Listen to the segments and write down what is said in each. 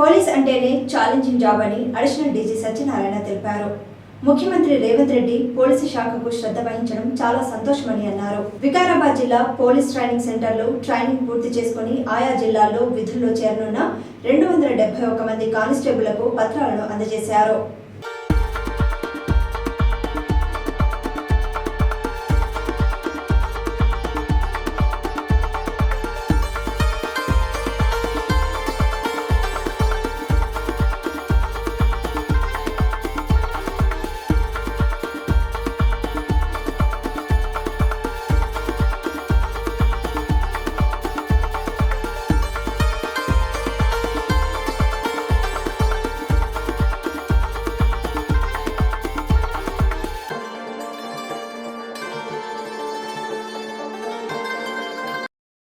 Police అంటేనే challenging job అని additional DG Satyanarayana తెలిపారు. ముఖ్యమంత్రి రేవంత్ రెడ్డి పోలీసు శాఖకు శ్రద్ధ వహించడం చాలా సంతోషమని అన్నారు. వికారాబాద్ జిల్లా పోలీస్ ట్రైనింగ్ సెంటర్లో ట్రైనింగ్ పూర్తి చేసుకుని ఆయా జిల్లాల్లో విధుల్లో చేరనున్న 271 మంది కానిస్టేబుళ్లకు పత్రాలను అందజేశారు.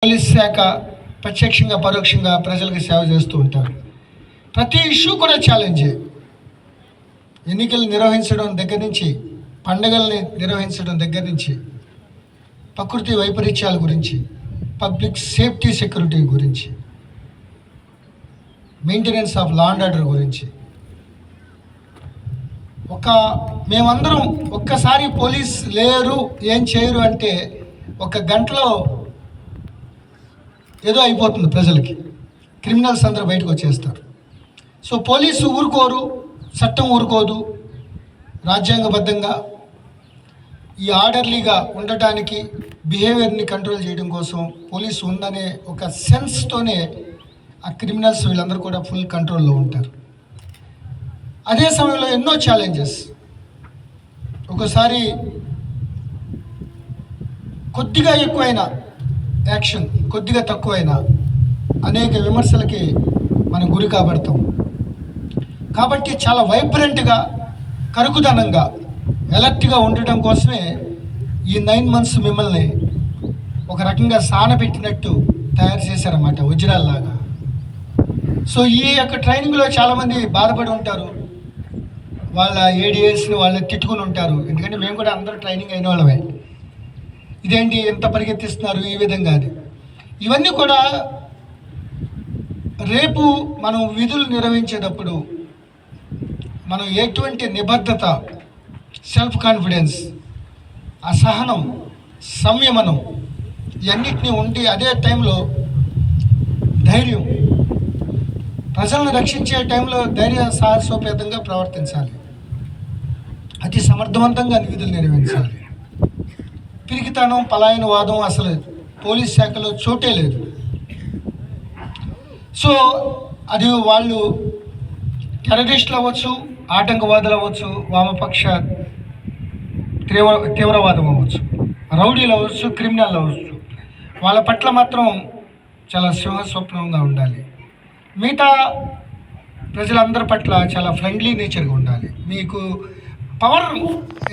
పోలీస్ శాఖ ప్రత్యక్షంగా పరోక్షంగా ప్రజలకు సేవ చేస్తూ ఉంటారు. ప్రతి ఇష్యూ కూడా ఛాలెంజే. ఎన్నికలు నిర్వహించడం దగ్గర నుంచి, పండుగల్ని నిర్వహించడం దగ్గర నుంచి, ప్రకృతి వైపరీత్యాల గురించి, పబ్లిక్ సేఫ్టీ సెక్యూరిటీ గురించి, maintenance of law and order గురించి మేమందరం ఒక్కసారి పోలీస్ లేరు ఏం చేయరు అంటే ఒక గంటలో ఏదో అయిపోతుంది ప్రజలకి. క్రిమినల్స్ అందరూ బయటకు వచ్చేస్తారు. సో పోలీసు ఊరుకోరు, చట్టం ఊరుకోదు. రాజ్యాంగబద్ధంగా ఈ ఆర్డర్లీగా ఉండటానికి, బిహేవియర్ని కంట్రోల్ చేయడం కోసం పోలీసు ఉందనే ఒక సెన్స్తోనే ఆ క్రిమినల్స్ వీళ్ళందరూ కూడా ఫుల్ కంట్రోల్లో ఉంటారు. అదే సమయంలో ఎన్నో ఛాలెంజెస్. ఒకసారి కొద్దిగా ఎక్కువైనా యాక్షన్, కొద్దిగా తక్కువైనా అనేక విమర్శలకి మనం గురి కాబడతాం. కాబట్టి చాలా వైబ్రెంట్గా, కరుకుదనంగా, ఎలర్ట్గా ఉండటం కోసమే ఈ 9 months మిమ్మల్ని ఒక రకంగా సానబెట్టినట్టు తయారు చేశారన్నమాట, వజ్రాల్లాగా. సో ఈ యొక్క ట్రైనింగ్లో చాలామంది బాధపడి ఉంటారు. వాళ్ళ ఏడిఎస్ని వాళ్ళని తిట్టుకుని ఉంటారు. ఎందుకంటే మేము కూడా అందరూ ట్రైనింగ్ అయిన వాళ్ళమే. ఇదేంటి ఎంత పరిగెత్తిస్తున్నారు ఈ విధంగా అది. ఇవన్నీ కూడా రేపు మనం విధులు నిర్వహించేటప్పుడు మనం ఎటువంటి నిబద్ధత, సెల్ఫ్ కాన్ఫిడెన్స్, అసహనం, సంయమనం ఇవన్నిటినీ ఉండి అదే టైంలో ధైర్యం, ప్రజలను రక్షించే టైంలో ధైర్య సాహసోపేతంగా ప్రవర్తించాలి. అతి సమర్థవంతంగా విధులు నిర్వహించాలి. పిరికితనం, పలాయనవాదం అసలు పోలీస్ శాఖలో చోటే లేదు. సో అది వాళ్ళు టెర్రరిస్టులు అవ్వచ్చు, ఆటంకవాదులు అవ్వచ్చు, వామపక్ష తీవ్రవాదం అవ్వచ్చు, రౌడీలు అవ్వచ్చు, క్రిమినల్ అవ్వచ్చు, వాళ్ళ పట్ల మాత్రం చాలా సింహస్వప్నంగా ఉండాలి. మిగతా ప్రజలందరి పట్ల చాలా ఫ్రెండ్లీ నేచర్గా ఉండాలి. మీకు పవర్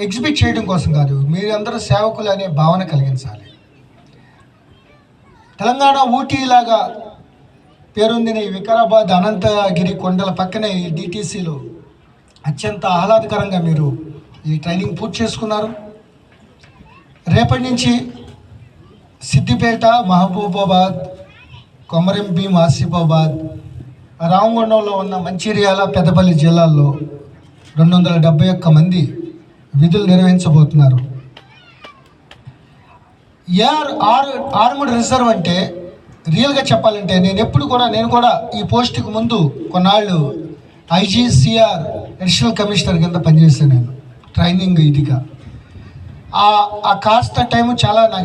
ఎగ్జిబిట్ చేయడం కోసం కాదు, మీరందరూ సేవకులు అనే భావన కలిగించాలి. తెలంగాణ ఊటీలాగా పేరొందిన ఈ వికారాబాద్ అనంతగిరి కొండల పక్కనే ఈ డిటీసీలో అత్యంత ఆహ్లాదకరంగా మీరు ఈ ట్రైనింగ్ పూర్తి చేసుకున్నారు. రేపటి నుంచి సిద్దిపేట, మహబూబాబాద్, కొమరం భీం, ఆసిఫాబాద్, రామగుండంలో ఉన్న మంచిర్యాల, పెద్దపల్లి జిల్లాల్లో 271 మంది విధులు నిర్వహించబోతున్నారు. ఆర్మడ్ రిజర్వ్ అంటే రియల్గా చెప్పాలంటే నేను కూడా ఈ పోస్ట్కి ముందు కొన్నాళ్ళు IGCR అడిషనల్ కమిషనర్ కింద పనిచేశాను. నేను ట్రైనింగ్ ఇదిగా ఆ కాస్త టైము చాలా నాకు